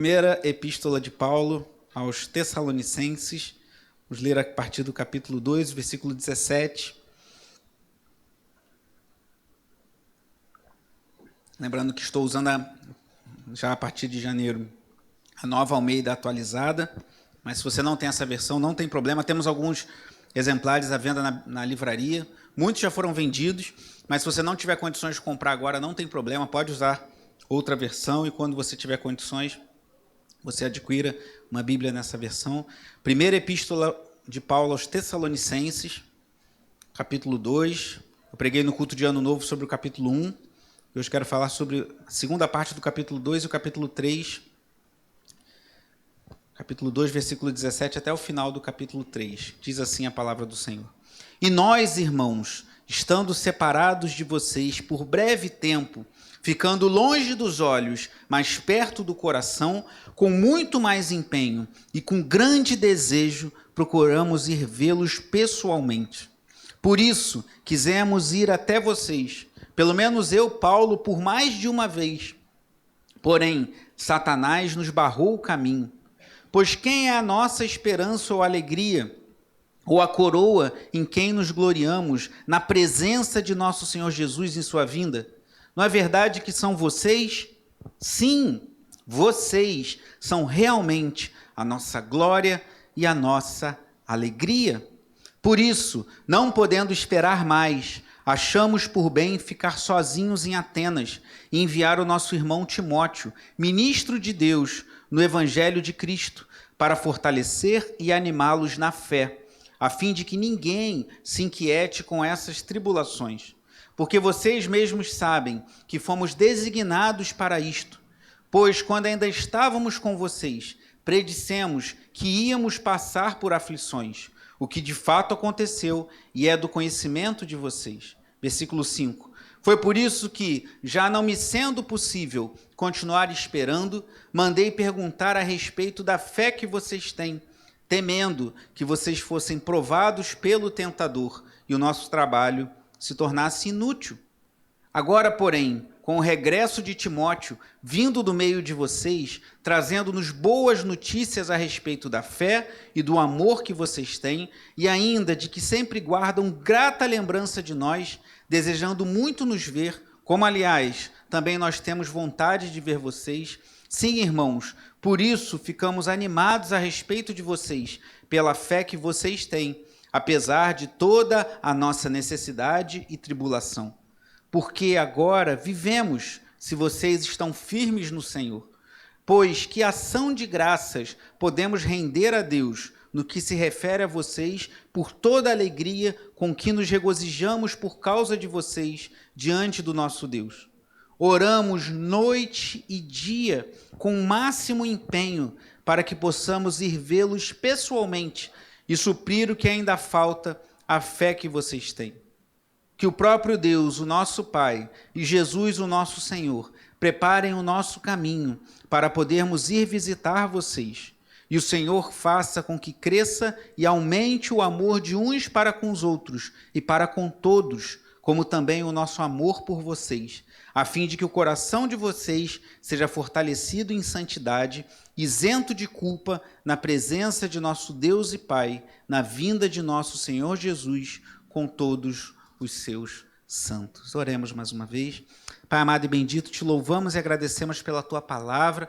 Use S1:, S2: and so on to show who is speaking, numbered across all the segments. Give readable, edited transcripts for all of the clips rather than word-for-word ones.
S1: Primeira epístola de Paulo aos Tessalonicenses, vamos ler a partir do capítulo 2, versículo 17. Lembrando que estou usando já a partir de janeiro a nova Almeida atualizada, mas se você não tem essa versão, não tem problema, temos alguns exemplares à venda na livraria, muitos já foram vendidos, mas se você não tiver condições de comprar agora, não tem problema, pode usar outra versão e quando você tiver condições, você adquira uma Bíblia nessa versão. Primeira epístola de Paulo aos Tessalonicenses, capítulo 2. Eu preguei no culto de Ano Novo sobre o capítulo 1. E hoje quero falar sobre a segunda parte do capítulo 2 e o capítulo 3. Capítulo 2, versículo 17 até o final do capítulo 3. Diz assim a palavra do Senhor. E nós, irmãos, estando separados de vocês por breve tempo, ficando longe dos olhos, mas perto do coração, com muito mais empenho e com grande desejo, procuramos ir vê-los pessoalmente. Por isso, quisemos ir até vocês, pelo menos eu, Paulo, por mais de uma vez. Porém, Satanás nos barrou o caminho. Pois quem é a nossa esperança ou alegria, ou a coroa em quem nos gloriamos, na presença de nosso Senhor Jesus em sua vinda? Não é verdade que são vocês? Sim, vocês são realmente a nossa glória e a nossa alegria. Por isso, não podendo esperar mais, achamos por bem ficar sozinhos em Atenas e enviar o nosso irmão Timóteo, ministro de Deus, no Evangelho de Cristo, para fortalecer e animá-los na fé, a fim de que ninguém se inquiete com essas tribulações. Porque vocês mesmos sabem que fomos designados para isto, pois quando ainda estávamos com vocês, predissemos que íamos passar por aflições, o que de fato aconteceu e é do conhecimento de vocês. Versículo 5. Foi por isso que, já não me sendo possível continuar esperando, mandei perguntar a respeito da fé que vocês têm, temendo que vocês fossem provados pelo tentador e o nosso trabalho se tornasse inútil. Agora, porém, com o regresso de Timóteo, vindo do meio de vocês, trazendo-nos boas notícias a respeito da fé e do amor que vocês têm, e ainda de que sempre guardam grata lembrança de nós, desejando muito nos ver, como, aliás, também nós temos vontade de ver vocês. Sim, irmãos, por isso ficamos animados a respeito de vocês, pela fé que vocês têm, apesar de toda a nossa necessidade e tribulação. Porque agora vivemos, se vocês estão firmes no Senhor. Pois que ação de graças podemos render a Deus no que se refere a vocês por toda a alegria com que nos regozijamos por causa de vocês diante do nosso Deus. Oramos noite e dia com o máximo empenho para que possamos ir vê-los pessoalmente e suprir o que ainda falta, a fé que vocês têm. Que o próprio Deus, o nosso Pai, e Jesus, o nosso Senhor, preparem o nosso caminho para podermos ir visitar vocês. E o Senhor faça com que cresça e aumente o amor de uns para com os outros e para com todos, como também o nosso amor por vocês, a fim de que o coração de vocês seja fortalecido em santidade, isento de culpa, na presença de nosso Deus e Pai, na vinda de nosso Senhor Jesus, com todos os seus santos. Oremos mais uma vez. Pai amado e bendito, te louvamos e agradecemos pela tua palavra,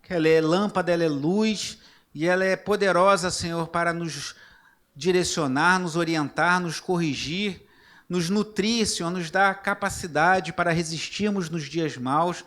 S1: que ela é lâmpada, ela é luz, e ela é poderosa, Senhor, para nos direcionar, nos orientar, nos corrigir, nos nutrir, Senhor, nos dar capacidade para resistirmos nos dias maus.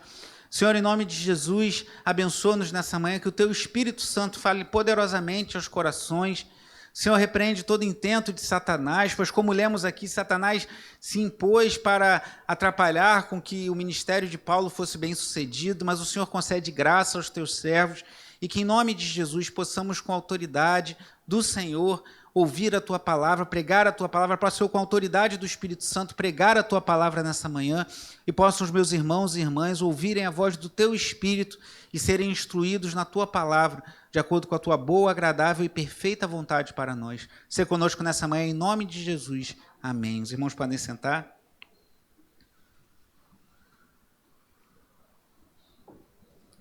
S1: Senhor, em nome de Jesus, abençoa-nos nessa manhã, que o teu Espírito Santo fale poderosamente aos corações. Senhor, repreende todo intento de Satanás, pois como lemos aqui, Satanás se impôs para atrapalhar com que o ministério de Paulo fosse bem sucedido, mas o Senhor concede graça aos teus servos e que em nome de Jesus possamos com a autoridade do Senhor ouvir a tua palavra, pregar a tua palavra, para o Senhor com a autoridade do Espírito Santo pregar a tua palavra nessa manhã e possam os meus irmãos e irmãs ouvirem a voz do teu Espírito e serem instruídos na tua palavra, de acordo com a tua boa, agradável e perfeita vontade para nós. Ser conosco nessa manhã, em nome de Jesus. Amém. Os irmãos podem sentar.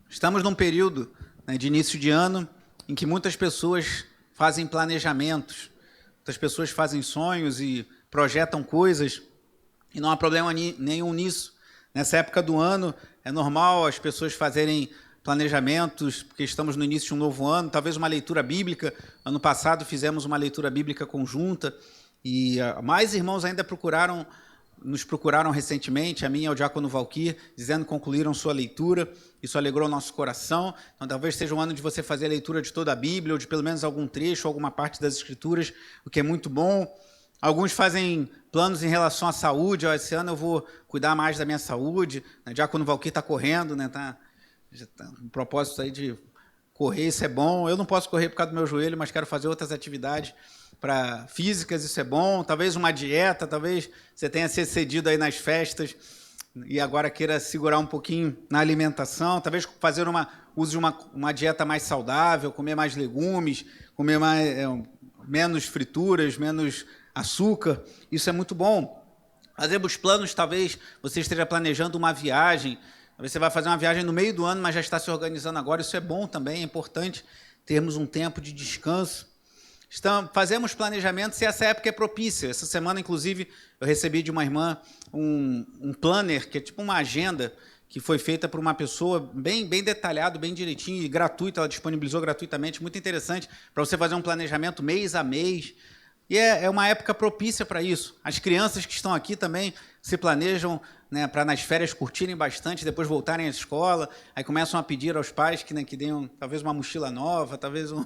S1: Estamos num período né, de início de ano, em que muitas pessoas fazem planejamentos, muitas pessoas fazem sonhos e projetam coisas, e não há problema nenhum nisso. Nessa época do ano, é normal as pessoas fazerem planejamentos, porque estamos no início de um novo ano, talvez uma leitura bíblica. Ano passado fizemos uma leitura bíblica conjunta, e mais irmãos ainda nos procuraram recentemente, a mim e ao diácono Valquir, dizendo que concluíram sua leitura. Isso alegrou o nosso coração. Então, talvez seja um ano de você fazer a leitura de toda a Bíblia, ou de pelo menos algum trecho, alguma parte das Escrituras, o que é muito bom. Alguns fazem planos em relação à saúde. Esse ano eu vou cuidar mais da minha saúde. O diácono Valquir está correndo, né? Já tá um propósito aí de correr, isso é bom. Eu não posso correr por causa do meu joelho, mas quero fazer outras atividades físicas, isso é bom. Talvez uma dieta, talvez você tenha se excedido aí nas festas e agora queira segurar um pouquinho na alimentação. Talvez use uma dieta mais saudável, comer mais legumes, comer menos frituras, menos açúcar. Isso é muito bom. Fazemos planos, talvez você esteja planejando uma viagem. Talvez você vai fazer uma viagem no meio do ano, mas já está se organizando agora. Isso é bom também, é importante termos um tempo de descanso. Fazemos planejamentos e essa época é propícia. Essa semana, inclusive, eu recebi de uma irmã um planner, que é tipo uma agenda, que foi feita por uma pessoa bem detalhado, bem direitinho e gratuito. Ela disponibilizou gratuitamente, muito interessante, para você fazer um planejamento mês a mês. E é uma época propícia para isso. As crianças que estão aqui também se planejam, né, para nas férias curtirem bastante, depois voltarem à escola, aí começam a pedir aos pais que deem talvez uma mochila nova, talvez um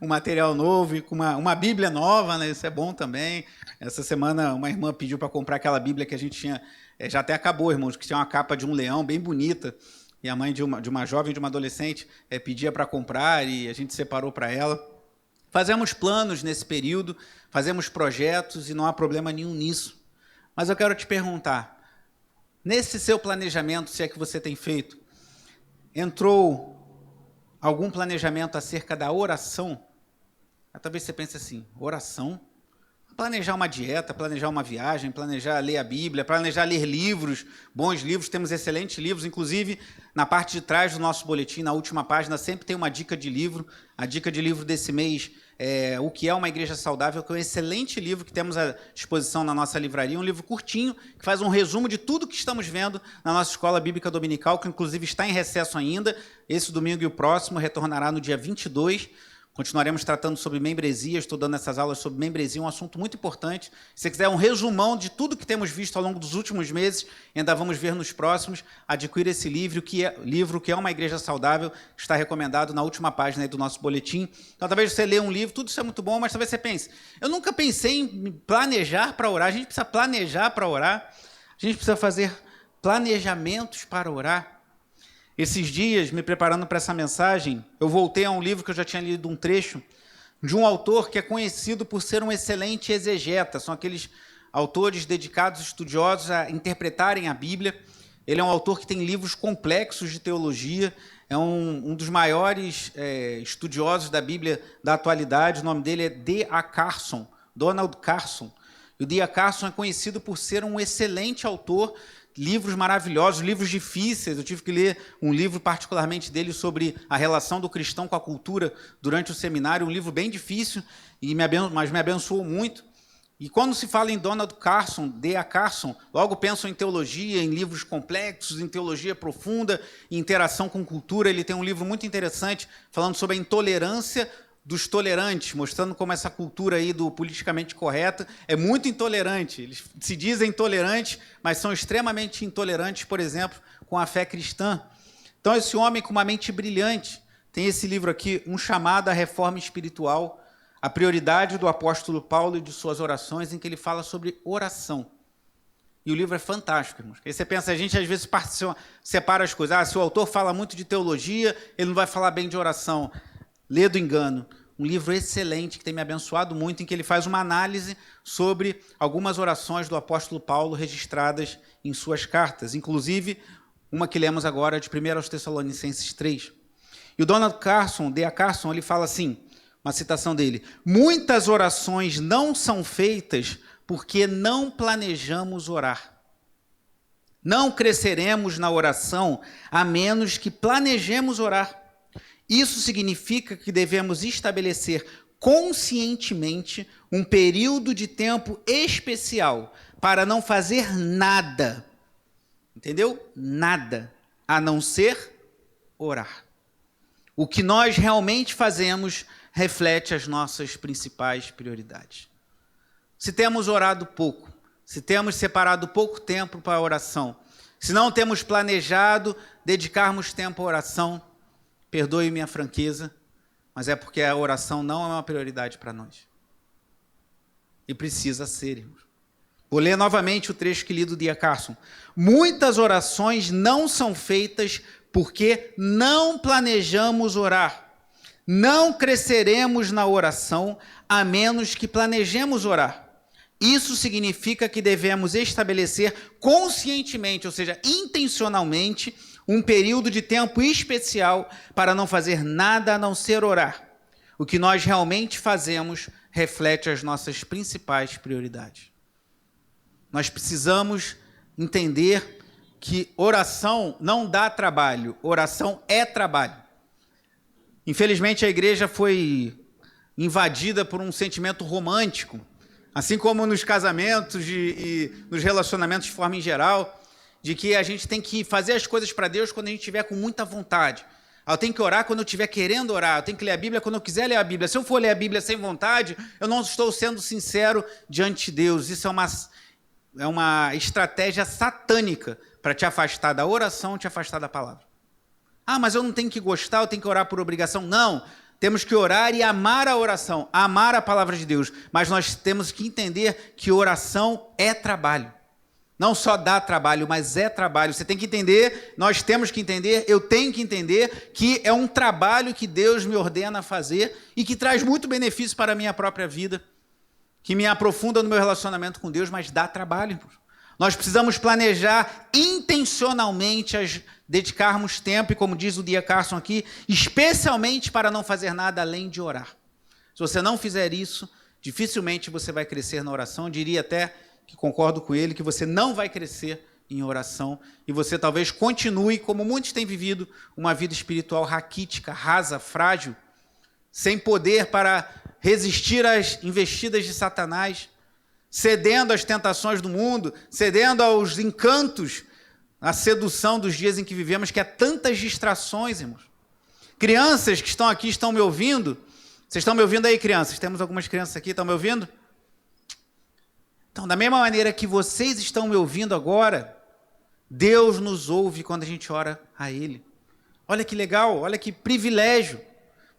S1: material novo, e com uma Bíblia nova, né, isso é bom também. Essa semana uma irmã pediu para comprar aquela Bíblia que a gente tinha, já até acabou, irmãos, que tinha uma capa de um leão bem bonita, e a mãe de uma jovem, de uma adolescente, pedia para comprar, e a gente separou para ela. Fazemos planos nesse período, fazemos projetos, e não há problema nenhum nisso. Mas eu quero te perguntar, nesse seu planejamento, se é que você tem feito, entrou algum planejamento acerca da oração? Talvez você pense assim, oração? Planejar uma dieta, planejar uma viagem, planejar ler a Bíblia, planejar ler livros, bons livros, temos excelentes livros, inclusive na parte de trás do nosso boletim, na última página, sempre tem uma dica de livro. A dica de livro desse mês é O que é uma Igreja Saudável, que é um excelente livro que temos à disposição na nossa livraria, um livro curtinho, que faz um resumo de tudo que estamos vendo na nossa Escola Bíblica Dominical, que inclusive está em recesso ainda. Esse domingo e o próximo retornará no dia 22. Continuaremos tratando sobre membresia, estou dando essas aulas sobre membresia, um assunto muito importante. Se você quiser um resumão de tudo que temos visto ao longo dos últimos meses, ainda vamos ver nos próximos, adquira esse livro, que é uma Igreja Saudável, está recomendado na última página aí do nosso boletim. Então, talvez você leia um livro, tudo isso é muito bom, mas talvez você pense, eu nunca pensei em planejar para orar. A gente precisa planejar para orar, a gente precisa fazer planejamentos para orar. Esses dias, me preparando para essa mensagem, eu voltei a um livro que eu já tinha lido um trecho, de um autor que é conhecido por ser um excelente exegeta. São aqueles autores dedicados, estudiosos a interpretarem a Bíblia. Ele é um autor que tem livros complexos de teologia, é um dos maiores estudiosos da Bíblia da atualidade. O nome dele é D.A. Carson, Donald Carson. E o D.A. Carson é conhecido por ser um excelente autor, livros maravilhosos, livros difíceis. Eu tive que ler um livro particularmente dele sobre a relação do cristão com a cultura durante o seminário, um livro bem difícil, mas me abençoou muito. E quando se fala em Donald Carson, D.A. Carson, logo pensam em teologia, em livros complexos, em teologia profunda, em interação com cultura. Ele tem um livro muito interessante falando sobre a intolerância dos tolerantes, mostrando como essa cultura aí do politicamente correto é muito intolerante. Eles se dizem tolerantes, mas são extremamente intolerantes, por exemplo, com a fé cristã. Então, esse homem com uma mente brilhante tem esse livro aqui, Um Chamado à Reforma Espiritual, a prioridade do apóstolo Paulo e de suas orações, em que ele fala sobre oração. E o livro é fantástico, irmãos. Aí você pensa, a gente às vezes separa as coisas. Se o autor fala muito de teologia, ele não vai falar bem de oração. Lê do engano. Um livro excelente que tem me abençoado muito, em que ele faz uma análise sobre algumas orações do apóstolo Paulo registradas em suas cartas, inclusive uma que lemos agora de 1 aos Tessalonicenses 3. E o Donald Carson, D.A. Carson, ele fala assim, uma citação dele: muitas orações não são feitas porque não planejamos orar. Não cresceremos na oração a menos que planejemos orar. Isso significa que devemos estabelecer conscientemente um período de tempo especial para não fazer nada, entendeu? Nada, a não ser orar. O que nós realmente fazemos reflete as nossas principais prioridades. Se temos orado pouco, se temos separado pouco tempo para a oração, se não temos planejado dedicarmos tempo à oração, perdoe minha franqueza, mas é porque a oração não é uma prioridade para nós. E precisa ser, irmãos. Vou ler novamente o trecho que li do D.A. Carson. Muitas orações não são feitas porque não planejamos orar. Não cresceremos na oração a menos que planejemos orar. Isso significa que devemos estabelecer conscientemente, ou seja, intencionalmente, um período de tempo especial para não fazer nada a não ser orar. O que nós realmente fazemos reflete as nossas principais prioridades. Nós precisamos entender que oração não dá trabalho, oração é trabalho. Infelizmente, a igreja foi invadida por um sentimento romântico, assim como nos casamentos e nos relacionamentos de forma em geral, de que a gente tem que fazer as coisas para Deus quando a gente estiver com muita vontade. Eu tenho que orar quando eu estiver querendo orar, eu tenho que ler a Bíblia quando eu quiser ler a Bíblia. Se eu for ler a Bíblia sem vontade, eu não estou sendo sincero diante de Deus. Isso é uma estratégia satânica para te afastar da oração, te afastar da palavra. Ah, mas eu não tenho que gostar, eu tenho que orar por obrigação. Não, temos que orar e amar a oração, amar a palavra de Deus. Mas nós temos que entender que oração é trabalho. Não só dá trabalho, mas é trabalho. Você tem que entender, nós temos que entender, eu tenho que entender que é um trabalho que Deus me ordena fazer e que traz muito benefício para a minha própria vida, que me aprofunda no meu relacionamento com Deus, mas dá trabalho. Nós precisamos planejar intencionalmente, dedicarmos tempo, e como diz o D.A. Carson aqui, especialmente para não fazer nada além de orar. Se você não fizer isso, dificilmente você vai crescer na oração. Eu diria até que concordo com ele, que você não vai crescer em oração, e você talvez continue, como muitos têm vivido, uma vida espiritual raquítica, rasa, frágil, sem poder para resistir às investidas de Satanás, cedendo às tentações do mundo, cedendo aos encantos, à sedução dos dias em que vivemos, que há tantas distrações, irmãos. Crianças que estão aqui estão me ouvindo. Vocês estão me ouvindo aí, crianças? Temos algumas crianças aqui, estão me ouvindo? Então, da mesma maneira que vocês estão me ouvindo agora, Deus nos ouve quando a gente ora a Ele. Olha que legal, olha que privilégio.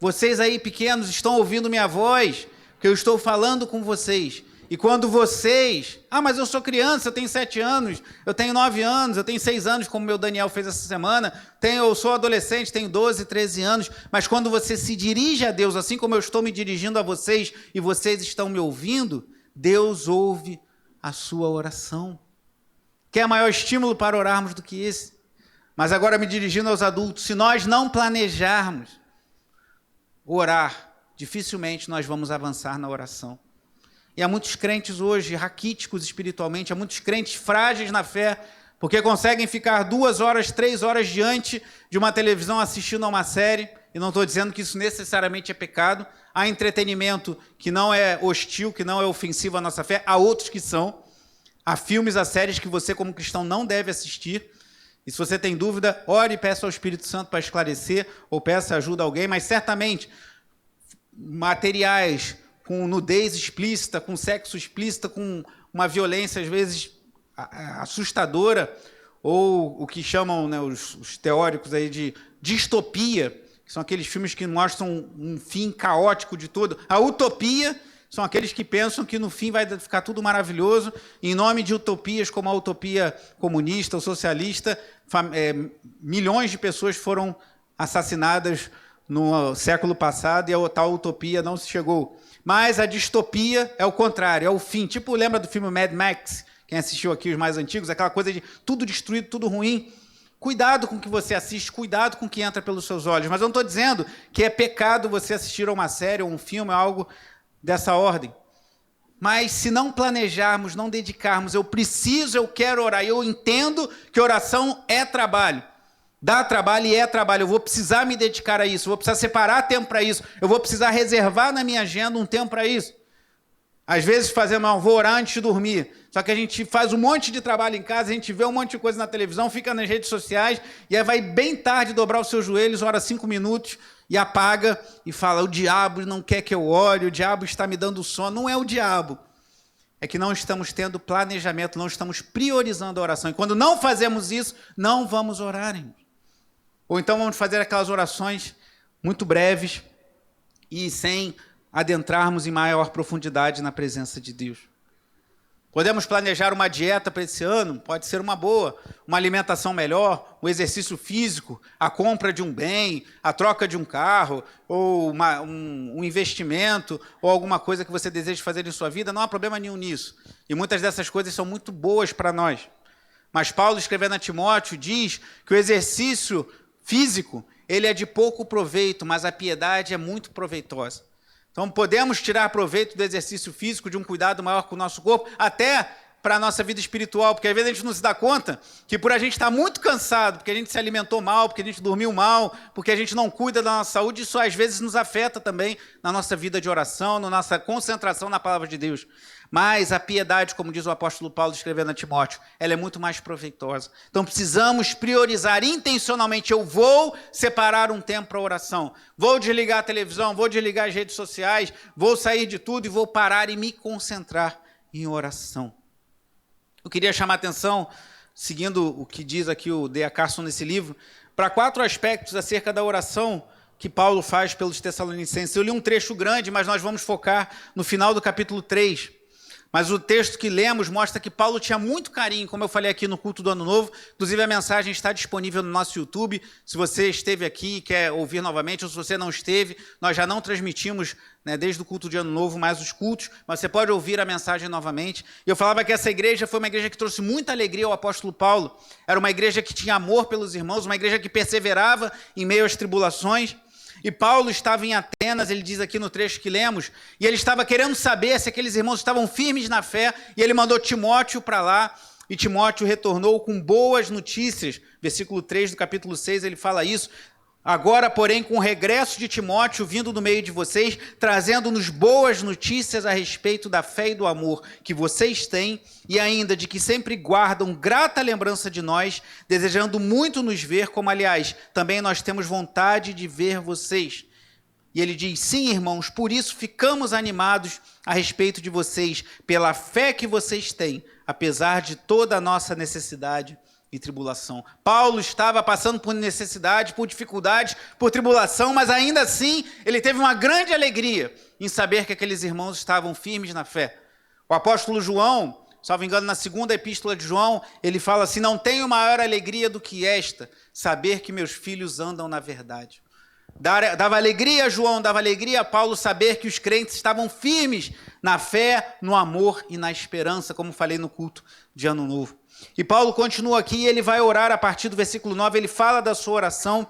S1: Vocês aí pequenos estão ouvindo minha voz, porque eu estou falando com vocês. E quando vocês... Ah, mas eu sou criança, eu tenho 7 anos, eu tenho 9 anos, eu tenho 6 anos, como meu Daniel fez essa semana. Eu sou adolescente, tenho 12, 13 anos. Mas quando você se dirige a Deus, assim como eu estou me dirigindo a vocês, e vocês estão me ouvindo, Deus ouve a sua oração. Quer maior estímulo para orarmos do que esse? Mas agora me dirigindo aos adultos, se nós não planejarmos orar, dificilmente nós vamos avançar na oração. E há muitos crentes hoje, raquíticos espiritualmente, há muitos crentes frágeis na fé, porque conseguem ficar 2 horas, 3 horas diante de uma televisão assistindo a uma série, e não estou dizendo que isso necessariamente é pecado. Há entretenimento que não é hostil, que não é ofensivo à nossa fé, há outros que são. Há filmes, há séries que você, como cristão, não deve assistir. E se você tem dúvida, ore e peça ao Espírito Santo para esclarecer, ou peça ajuda a alguém, mas certamente materiais com nudez explícita, com sexo explícito, com uma violência, às vezes, assustadora, ou o que chamam, né, os teóricos aí de distopia, que são aqueles filmes que mostram um fim caótico de tudo. A utopia são aqueles que pensam que no fim vai ficar tudo maravilhoso. Em nome de utopias como a utopia comunista ou socialista, milhões de pessoas foram assassinadas no século passado e a tal utopia não se chegou. Mas a distopia é o contrário, é o fim. Tipo, lembra do filme Mad Max? Quem assistiu aqui, os mais antigos, aquela coisa de tudo destruído, tudo ruim. Cuidado com o que você assiste, cuidado com o que entra pelos seus olhos. Mas eu não estou dizendo que é pecado você assistir a uma série ou um filme, algo dessa ordem. Mas se não planejarmos, não dedicarmos, eu quero orar, eu entendo que oração é trabalho. Dá trabalho e é trabalho. Eu vou precisar me dedicar a isso. Eu vou precisar separar tempo para isso. Eu vou precisar reservar na minha agenda um tempo para isso. Às vezes fazemos, vou orar antes de dormir. Só que a gente faz um monte de trabalho em casa, a gente vê um monte de coisa na televisão, fica nas redes sociais, e aí vai bem tarde dobrar os seus joelhos, ora 5 minutos, e apaga, e fala, o diabo não quer que eu ore, o diabo está me dando sono. Não é o diabo. É que não estamos tendo planejamento, não estamos priorizando a oração. E quando não fazemos isso, não vamos orar, irmãos. Ou então vamos fazer aquelas orações muito breves e sem adentrarmos em maior profundidade na presença de Deus. Podemos planejar uma dieta para esse ano, pode ser uma boa, uma alimentação melhor, um exercício físico, a compra de um bem, a troca de um carro, ou um investimento, ou alguma coisa que você deseja fazer em sua vida, não há problema nenhum nisso. E muitas dessas coisas são muito boas para nós. Mas Paulo, escrevendo a Timóteo, diz que o exercício físico, ele é de pouco proveito, mas a piedade é muito proveitosa. Então, podemos tirar proveito do exercício físico, de um cuidado maior com o nosso corpo, até para a nossa vida espiritual, porque às vezes a gente não se dá conta que por a gente estar muito cansado, porque a gente se alimentou mal, porque a gente dormiu mal, porque a gente não cuida da nossa saúde, isso às vezes nos afeta também na nossa vida de oração, na nossa concentração na palavra de Deus. Mas a piedade, como diz o apóstolo Paulo escrevendo a Timóteo, ela é muito mais proveitosa. Então precisamos priorizar intencionalmente. Eu vou separar um tempo para oração. Vou desligar a televisão, vou desligar as redes sociais, vou sair de tudo e vou parar e me concentrar em oração. Eu queria chamar a atenção, seguindo o que diz aqui o D.A. Carson nesse livro, para 4 aspectos acerca da oração que Paulo faz pelos Tessalonicenses. Eu li um trecho grande, mas nós vamos focar no final do capítulo 3. Mas o texto que lemos mostra que Paulo tinha muito carinho, como eu falei aqui no culto do Ano Novo. Inclusive, a mensagem está disponível no nosso YouTube. Se você esteve aqui e quer ouvir novamente, ou se você não esteve, nós já não transmitimos, desde o culto de Ano Novo, mais os cultos, mas você pode ouvir a mensagem novamente. E eu falava que essa igreja foi uma igreja que trouxe muita alegria ao apóstolo Paulo. Era uma igreja que tinha amor pelos irmãos, uma igreja que perseverava em meio às tribulações. E Paulo estava em Atenas, ele diz aqui no trecho que lemos, e ele estava querendo saber se aqueles irmãos estavam firmes na fé, e ele mandou Timóteo para lá, e Timóteo retornou com boas notícias. Versículo 3 do capítulo 6, ele fala isso. Agora, porém, com o regresso de Timóteo vindo do meio de vocês, trazendo-nos boas notícias a respeito da fé e do amor que vocês têm, e ainda de que sempre guardam grata lembrança de nós, desejando muito nos ver, como, aliás, também nós temos vontade de ver vocês. E ele diz, sim, irmãos, por isso ficamos animados a respeito de vocês, pela fé que vocês têm, apesar de toda a nossa necessidade e tribulação. Paulo estava passando por necessidade, por dificuldade, por tribulação, mas ainda assim ele teve uma grande alegria em saber que aqueles irmãos estavam firmes na fé. O apóstolo João, salvo engano, na 2ª epístola de João, ele fala assim, não tenho maior alegria do que esta, saber que meus filhos andam na verdade. Dava alegria a João, dava alegria a Paulo saber que os crentes estavam firmes na fé, no amor e na esperança, como falei no culto de Ano Novo. E Paulo continua aqui e ele vai orar a partir do versículo 9, ele fala da sua oração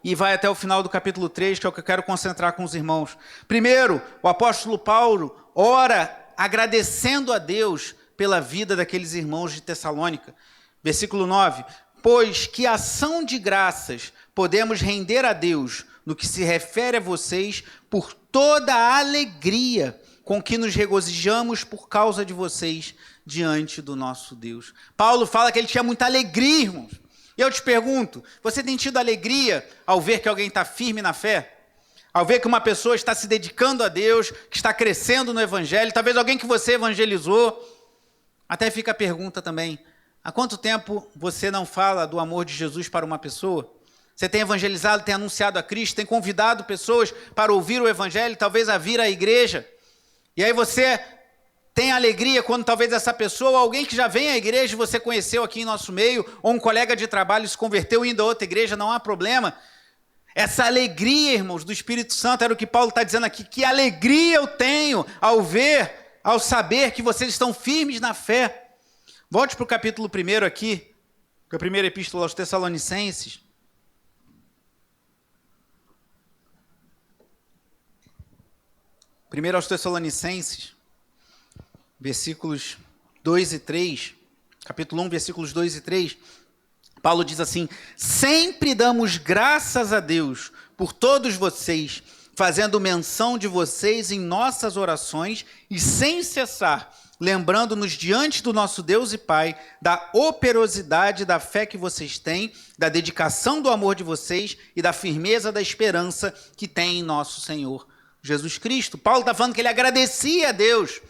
S1: e vai até o final do capítulo 3, que é o que eu quero concentrar com os irmãos. Primeiro, o apóstolo Paulo ora agradecendo a Deus pela vida daqueles irmãos de Tessalônica. Versículo 9, pois que ação de graças podemos render a Deus no que se refere a vocês por toda a alegria com que nos regozijamos por causa de vocês diante do nosso Deus. Paulo fala que ele tinha muita alegria, irmãos. E eu te pergunto, você tem tido alegria ao ver que alguém está firme na fé? Ao ver que uma pessoa está se dedicando a Deus, que está crescendo no Evangelho, talvez alguém que você evangelizou? Até fica a pergunta também, há quanto tempo você não fala do amor de Jesus para uma pessoa? Você tem evangelizado, tem anunciado a Cristo, tem convidado pessoas para ouvir o Evangelho, talvez a vir à igreja. E aí você tem alegria quando talvez essa pessoa, alguém que já vem à igreja, você conheceu aqui em nosso meio, ou um colega de trabalho se converteu indo a outra igreja, não há problema. Essa alegria, irmãos, do Espírito Santo, era o que Paulo está dizendo aqui, que alegria eu tenho ao ver, ao saber que vocês estão firmes na fé. Volte para o capítulo 1 aqui, que é a primeira epístola aos Tessalonicenses. 1 aos Tessalonicenses, versículos 2 e 3, capítulo 1, versículos 2 e 3, Paulo diz assim: sempre damos graças a Deus por todos vocês, fazendo menção de vocês em nossas orações e sem cessar, lembrando-nos diante do nosso Deus e Pai da operosidade da fé que vocês têm, da dedicação do amor de vocês e da firmeza da esperança que tem em nosso Senhor Jesus Cristo. Paulo está falando que ele agradecia a Deus.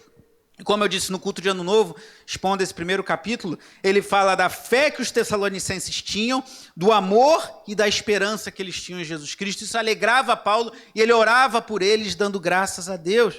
S1: Como eu disse no culto de Ano Novo, expondo esse primeiro capítulo, ele fala da fé que os tessalonicenses tinham, do amor e da esperança que eles tinham em Jesus Cristo. Isso alegrava Paulo e ele orava por eles, dando graças a Deus.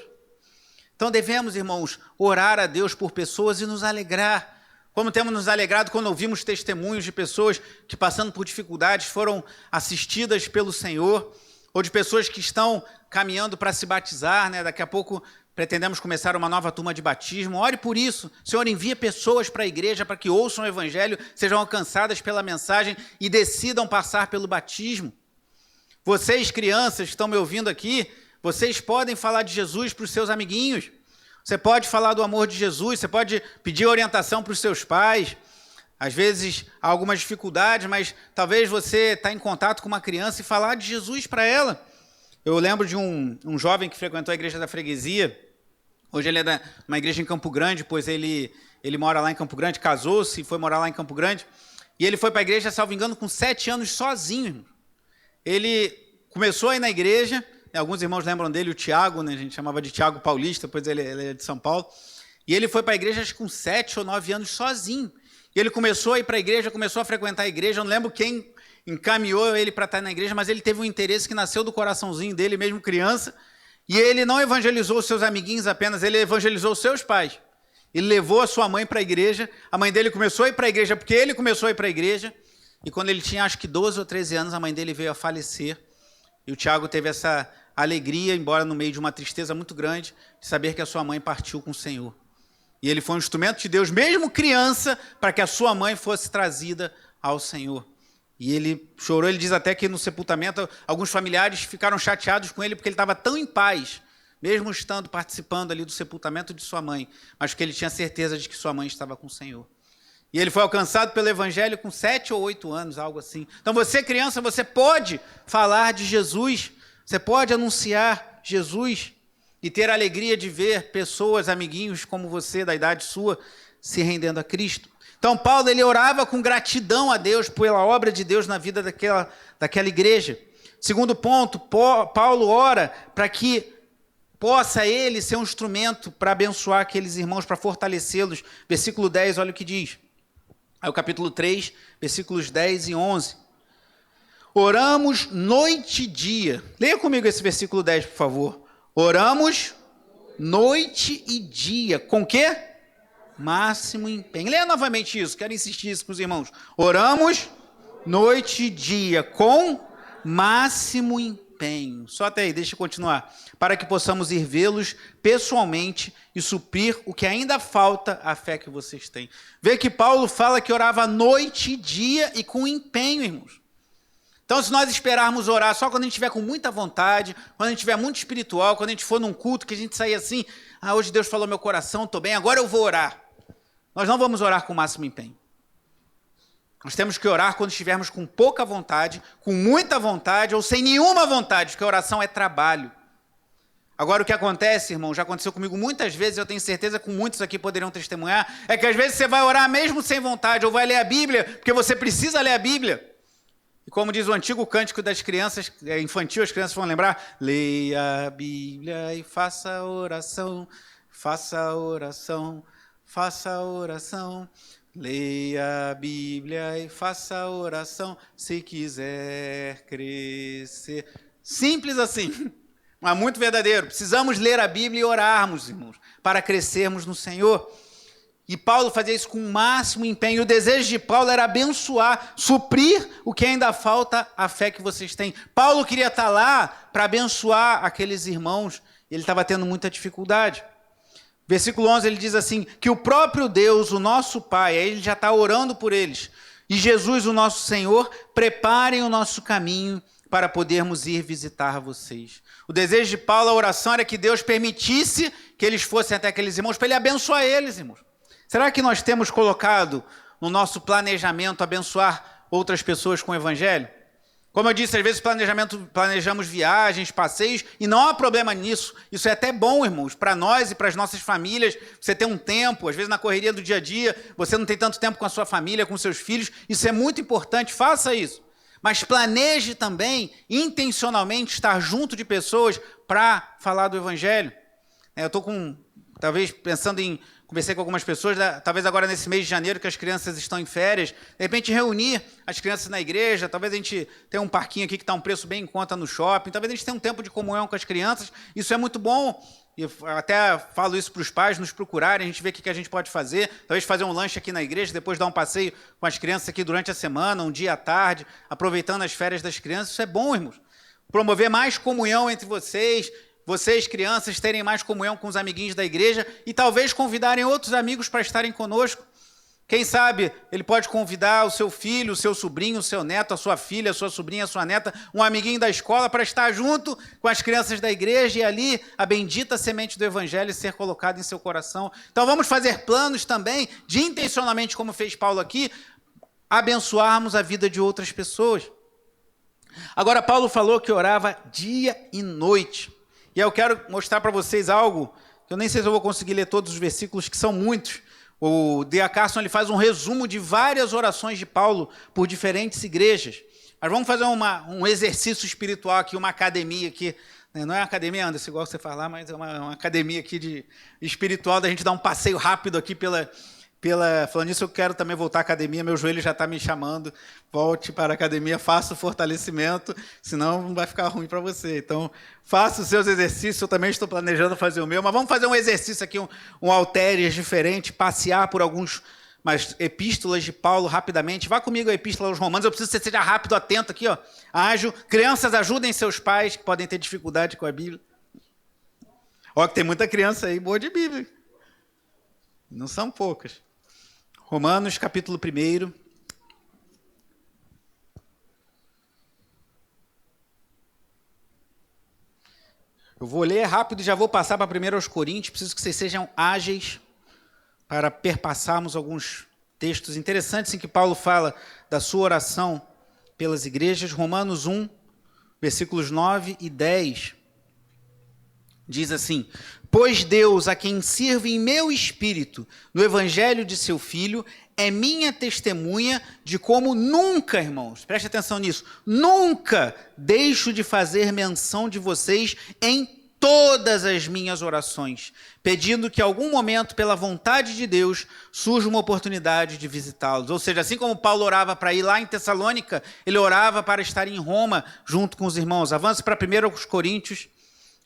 S1: Então devemos, irmãos, orar a Deus por pessoas e nos alegrar. Como temos nos alegrado quando ouvimos testemunhos de pessoas que, passando por dificuldades, foram assistidas pelo Senhor, ou de pessoas que estão caminhando para se batizar, né? Daqui a pouco pretendemos começar uma nova turma de batismo. Ore por isso. Senhor, envia pessoas para a igreja para que ouçam o evangelho, sejam alcançadas pela mensagem e decidam passar pelo batismo. Vocês, crianças que estão me ouvindo aqui, vocês podem falar de Jesus para os seus amiguinhos. Você pode falar do amor de Jesus, você pode pedir orientação para os seus pais. Às vezes há algumas dificuldades, mas talvez você está em contato com uma criança e falar de Jesus para ela. Eu lembro de um jovem que frequentou a igreja da freguesia. Hoje ele é uma igreja em Campo Grande, pois ele mora lá em Campo Grande, casou-se e foi morar lá em Campo Grande. E ele foi para a igreja, salvo engano, com 7 anos sozinho. Ele começou a ir na igreja, alguns irmãos lembram dele, o Tiago, né? A gente chamava de Tiago Paulista, pois ele é de São Paulo. E ele foi para a igreja acho que com 7 ou 9 anos sozinho. E ele começou a ir para a igreja, começou a frequentar a igreja. Eu não lembro quem encaminhou ele para estar na igreja, mas ele teve um interesse que nasceu do coraçãozinho dele, mesmo criança. E ele não evangelizou os seus amiguinhos apenas, ele evangelizou os seus pais. Ele levou a sua mãe para a igreja. A mãe dele começou a ir para a igreja porque ele começou a ir para a igreja. E quando ele tinha acho que 12 ou 13 anos, a mãe dele veio a falecer. E o Tiago teve essa alegria, embora no meio de uma tristeza muito grande, de saber que a sua mãe partiu com o Senhor. E ele foi um instrumento de Deus, mesmo criança, para que a sua mãe fosse trazida ao Senhor. E ele chorou, ele diz até que no sepultamento, alguns familiares ficaram chateados com ele, porque ele estava tão em paz, mesmo estando participando ali do sepultamento de sua mãe, mas porque ele tinha certeza de que sua mãe estava com o Senhor. E ele foi alcançado pelo evangelho com 7 ou 8 anos, algo assim. Então você, criança, você pode falar de Jesus, você pode anunciar Jesus e ter a alegria de ver pessoas, amiguinhos como você, da idade sua, se rendendo a Cristo. Então Paulo, ele orava com gratidão a Deus pela obra de Deus na vida daquela igreja. Segundo ponto, Paulo ora para que possa ele ser um instrumento para abençoar aqueles irmãos, para fortalecê-los. Versículo 10, olha o que diz. Aí o capítulo 3, versículos 10 e 11. Oramos noite e dia. Leia comigo esse versículo 10, por favor. Oramos noite e dia. Com quê? Máximo empenho. Leia novamente isso, quero insistir isso com os irmãos. Oramos noite e dia com máximo empenho. Só até aí, deixa eu continuar. Para que possamos ir vê-los pessoalmente e suprir o que ainda falta à fé que vocês têm. Vê que Paulo fala que orava noite e dia e com empenho, irmãos. Então, se nós esperarmos orar só quando a gente estiver com muita vontade, quando a gente estiver muito espiritual, quando a gente for num culto, que a gente sair assim, hoje Deus falou meu coração, estou bem, agora eu vou orar. Nós não vamos orar com o máximo empenho. Nós temos que orar quando estivermos com pouca vontade, com muita vontade ou sem nenhuma vontade, porque a oração é trabalho. Agora, o que acontece, irmão, já aconteceu comigo muitas vezes, eu tenho certeza que muitos aqui poderiam testemunhar, é que às vezes você vai orar mesmo sem vontade, ou vai ler a Bíblia, porque você precisa ler a Bíblia. E como diz o antigo cântico das crianças, infantil, as crianças vão lembrar, leia a Bíblia e faça a oração, faça a oração, faça a oração. Leia a Bíblia e faça a oração, se quiser crescer. Simples assim, mas muito verdadeiro. Precisamos ler a Bíblia e orarmos, irmãos, para crescermos no Senhor. E Paulo fazia isso com o máximo empenho. O desejo de Paulo era abençoar, suprir o que ainda falta à fé que vocês têm. Paulo queria estar lá para abençoar aqueles irmãos. Ele estava tendo muita dificuldade. Versículo 11, ele diz assim, que o próprio Deus, o nosso Pai, aí ele já está orando por eles, e Jesus, o nosso Senhor, preparem o nosso caminho para podermos ir visitar vocês. O desejo de Paulo, a oração, era que Deus permitisse que eles fossem até aqueles irmãos, para ele abençoar eles, irmãos. Será que nós temos colocado no nosso planejamento abençoar outras pessoas com o evangelho? Como eu disse, às vezes planejamos viagens, passeios, e não há problema nisso. Isso é até bom, irmãos, para nós e para as nossas famílias. Você tem um tempo, às vezes na correria do dia a dia, você não tem tanto tempo com a sua família, com seus filhos. Isso é muito importante, faça isso. Mas planeje também, intencionalmente, estar junto de pessoas para falar do evangelho. Eu estou talvez pensando em... Conversei com algumas pessoas, talvez agora nesse mês de janeiro, que as crianças estão em férias, de repente reunir as crianças na igreja, talvez a gente tenha um parquinho aqui que está um preço bem em conta no shopping, talvez a gente tenha um tempo de comunhão com as crianças, isso é muito bom, e até falo isso para os pais, nos procurarem, a gente vê o que a gente pode fazer, talvez fazer um lanche aqui na igreja, depois dar um passeio com as crianças aqui durante a semana, um dia à tarde, aproveitando as férias das crianças, isso é bom, irmãos. Promover mais comunhão entre vocês, crianças, terem mais comunhão com os amiguinhos da igreja e talvez convidarem outros amigos para estarem conosco. Quem sabe ele pode convidar o seu filho, o seu sobrinho, o seu neto, a sua filha, a sua sobrinha, a sua neta, um amiguinho da escola para estar junto com as crianças da igreja e ali a bendita semente do evangelho ser colocada em seu coração. Então vamos fazer planos também de intencionalmente, como fez Paulo aqui, abençoarmos a vida de outras pessoas. Agora Paulo falou que orava dia e noite. E eu quero mostrar para vocês algo, que eu nem sei se eu vou conseguir ler todos os versículos, que são muitos. O D.A. Carson ele faz um resumo de várias orações de Paulo por diferentes igrejas. Mas vamos fazer um exercício espiritual aqui, uma academia aqui. Não é uma academia, Anderson, igual você fala, mas é uma academia aqui espiritual, da gente dar um passeio rápido aqui Falando nisso, eu quero também voltar à academia, meu joelho já está me chamando, volte para a academia, faça o fortalecimento, senão não vai ficar ruim para você. Então, faça os seus exercícios, eu também estou planejando fazer o meu, mas vamos fazer um exercício aqui, um halteres diferente, passear por algumas epístolas de Paulo rapidamente. Vá comigo a epístola aos Romanos, eu preciso que você seja rápido, atento aqui, ó. Ágil. Crianças, ajudem seus pais, que podem ter dificuldade com a Bíblia. Ó, que tem muita criança aí boa de Bíblia. Não são poucas. Romanos, capítulo 1. Eu vou ler rápido e já vou passar para 1 Coríntios. Preciso que vocês sejam ágeis para perpassarmos alguns textos interessantes em que Paulo fala da sua oração pelas igrejas. Romanos 1, versículos 9 e 10. Diz assim: pois Deus, a quem sirvo em meu espírito, no evangelho de seu Filho, é minha testemunha de como nunca, irmãos, preste atenção nisso, nunca deixo de fazer menção de vocês em todas as minhas orações, pedindo que, em algum momento, pela vontade de Deus, surja uma oportunidade de visitá-los. Ou seja, assim como Paulo orava para ir lá em Tessalônica, ele orava para estar em Roma, junto com os irmãos. Avance para 1 Coríntios,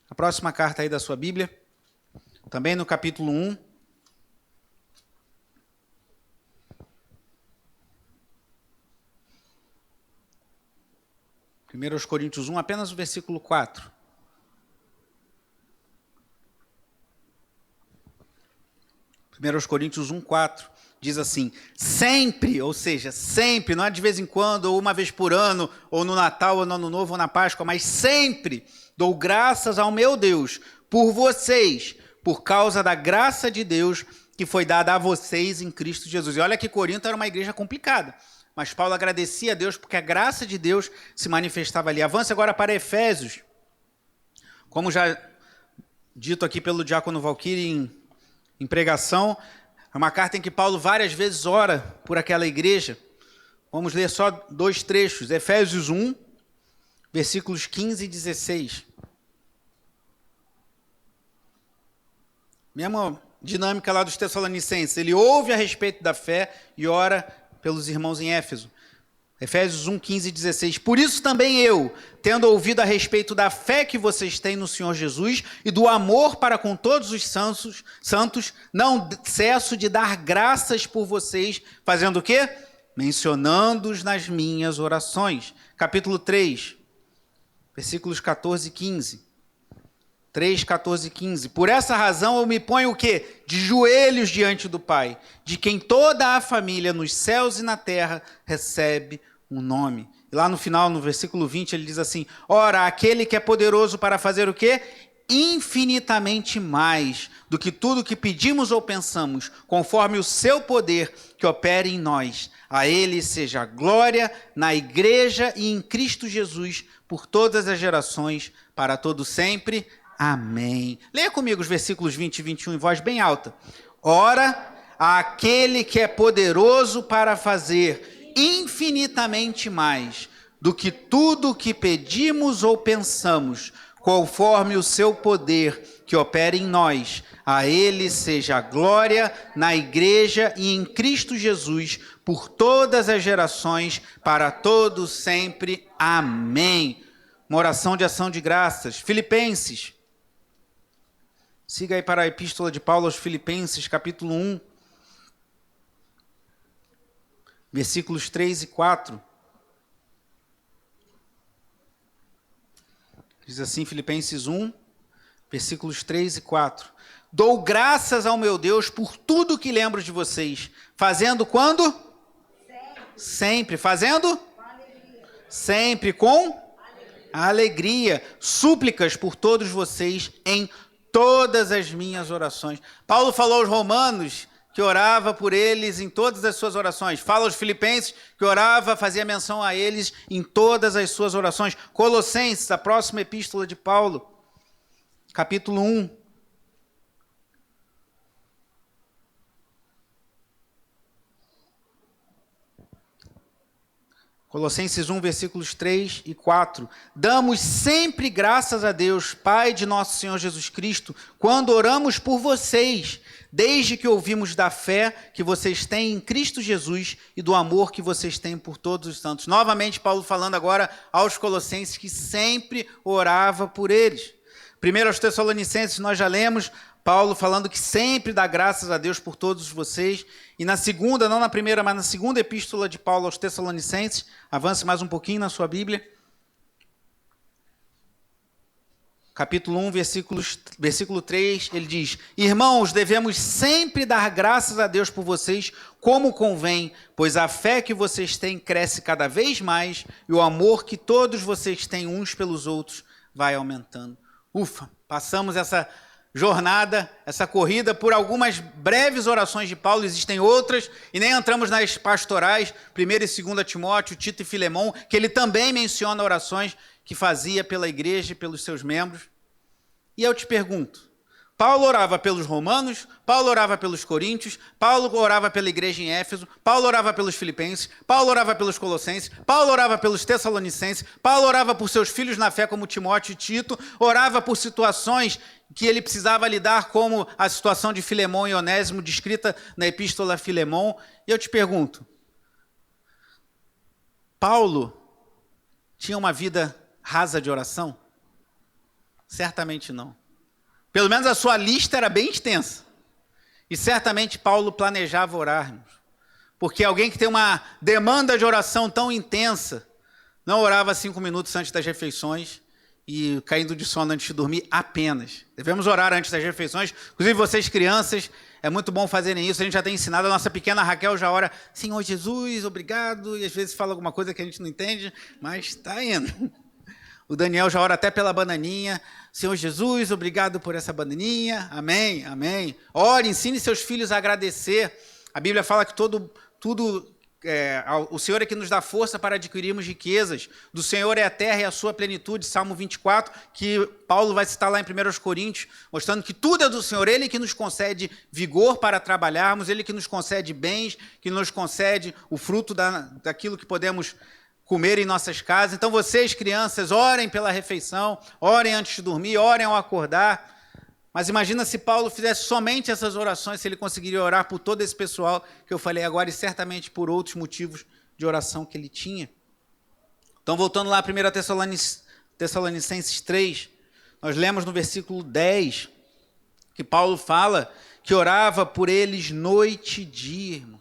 S1: a próxima carta aí da sua Bíblia, também no capítulo 1. 1 Coríntios 1, apenas o versículo 4. 1 Coríntios 1, 4, diz assim: sempre, ou seja, sempre, não é de vez em quando, ou uma vez por ano, ou no Natal, ou no Ano Novo, ou na Páscoa, mas sempre dou graças ao meu Deus por vocês, por causa da graça de Deus que foi dada a vocês em Cristo Jesus. E olha que Corinto era uma igreja complicada, mas Paulo agradecia a Deus porque a graça de Deus se manifestava ali. Avance agora para Efésios. Como já dito aqui pelo diácono Valquírio em pregação, é uma carta em que Paulo várias vezes ora por aquela igreja. Vamos ler só 2 trechos. Efésios 1, versículos 15 e 16. Mesma dinâmica lá dos Tessalonicenses. Ele ouve a respeito da fé e ora pelos irmãos em Éfeso. Efésios 1, 15 e 16. Por isso também eu, tendo ouvido a respeito da fé que vocês têm no Senhor Jesus e do amor para com todos os santos, não cesso de dar graças por vocês, fazendo o quê? Mencionando-os nas minhas orações. Capítulo 3, versículos 14 e 15. 3, 14 e 15. Por essa razão eu me ponho o quê? De joelhos diante do Pai, de quem toda a família nos céus e na terra recebe um nome. E lá no final, no versículo 20, ele diz assim: ora, aquele que é poderoso para fazer o quê? infinitamente mais do que tudo que pedimos ou pensamos, conforme o seu poder que opera em nós. A ele seja a glória na igreja e em Cristo Jesus, por todas as gerações, para todo sempre. Amém. Leia comigo os versículos 20 e 21 em voz bem alta. Ora, aquele que é poderoso para fazer infinitamente mais do que tudo que pedimos ou pensamos, conforme o seu poder que opera em nós. A ele seja a glória na igreja e em Cristo Jesus, por todas as gerações, para todos sempre. Amém. Uma oração de ação de graças. Filipenses. Siga aí para a epístola de Paulo aos Filipenses, capítulo 1, versículos 3 e 4. Diz assim, Filipenses 1, versículos 3 e 4. Dou graças ao meu Deus por tudo que lembro de vocês. Fazendo quando? Sempre. Fazendo? Sempre. Com? Alegria. Súplicas por todos vocês em todas as minhas orações. Paulo falou aos romanos que orava por eles em todas as suas orações. Fala aos filipenses que orava, fazia menção a eles em todas as suas orações. Colossenses, a próxima epístola de Paulo, capítulo 1. Colossenses 1, versículos 3 e 4. Damos sempre graças a Deus, Pai de nosso Senhor Jesus Cristo, quando oramos por vocês, desde que ouvimos da fé que vocês têm em Cristo Jesus e do amor que vocês têm por todos os santos. Novamente, Paulo falando agora aos colossenses que sempre orava por eles. Primeiro aos Tessalonicenses, nós já lemos Paulo falando que sempre dá graças a Deus por todos vocês. E na segunda, não na primeira, mas na segunda epístola de Paulo aos Tessalonicenses, avance mais um pouquinho na sua Bíblia. Capítulo 1, versículo 3, ele diz: Irmãos, devemos sempre dar graças a Deus por vocês, como convém, pois a fé que vocês têm cresce cada vez mais e o amor que todos vocês têm uns pelos outros vai aumentando. Ufa, passamos essa jornada, essa corrida por algumas breves orações de Paulo, existem outras, e nem entramos nas pastorais, 1 e 2 Timóteo, Tito e Filemão, que ele também menciona orações que fazia pela igreja e pelos seus membros. E eu te pergunto, Paulo orava pelos romanos, Paulo orava pelos coríntios, Paulo orava pela igreja em Éfeso, Paulo orava pelos filipenses, Paulo orava pelos colossenses, Paulo orava pelos tessalonicenses, Paulo orava por seus filhos na fé como Timóteo e Tito, orava por situações que ele precisava lidar, como a situação de Filemão e Onésimo, descrita na epístola a Filemão. E eu te pergunto, Paulo tinha uma vida rasa de oração? Certamente não. Pelo menos a sua lista era bem extensa. E certamente Paulo planejava orar, irmãos. Porque alguém que tem uma demanda de oração tão intensa, não orava 5 minutos antes das refeições e caindo de sono antes de dormir apenas. Devemos orar antes das refeições. Inclusive vocês crianças, é muito bom fazerem isso. A gente já tem ensinado, a nossa pequena Raquel já ora, Senhor Jesus, obrigado. E às vezes fala alguma coisa que a gente não entende, mas está indo. O Daniel já ora até pela bananinha. Senhor Jesus, obrigado por essa bananinha. Amém, amém. Ore, ensine seus filhos a agradecer. A Bíblia fala que o Senhor é que nos dá força para adquirirmos riquezas. Do Senhor é a terra e a sua plenitude. Salmo 24, que Paulo vai citar lá em 1 Coríntios, mostrando que tudo é do Senhor. Ele que nos concede vigor para trabalharmos, Ele que nos concede bens, que nos concede o fruto daquilo que podemos comer em nossas casas. Então vocês, crianças, orem pela refeição, orem antes de dormir, orem ao acordar. Mas imagina se Paulo fizesse somente essas orações, se ele conseguiria orar por todo esse pessoal que eu falei agora, e certamente por outros motivos de oração que ele tinha. Então, voltando lá a 1 Tessalonicenses 3, nós lemos no versículo 10, que Paulo fala que orava por eles noite e dia, irmãos.